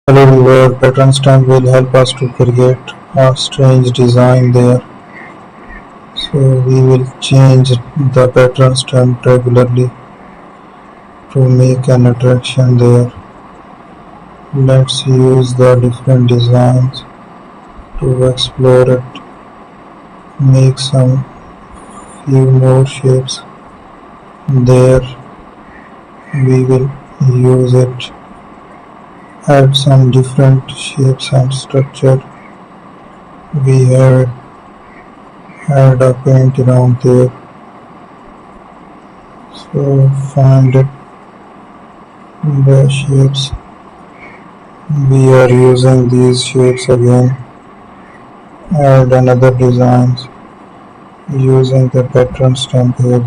Hello viewer, pattern stamp will help us to create a strange design there. So we will change the pattern stamp regularly to make an attraction there. Let's use the different designs to explore it. Make some few more shapes there. We will use it. Add some different shapes and structure. We have add a paint around there. So find it the shapes. We are using these shapes again. Add another designs using the pattern stamp here.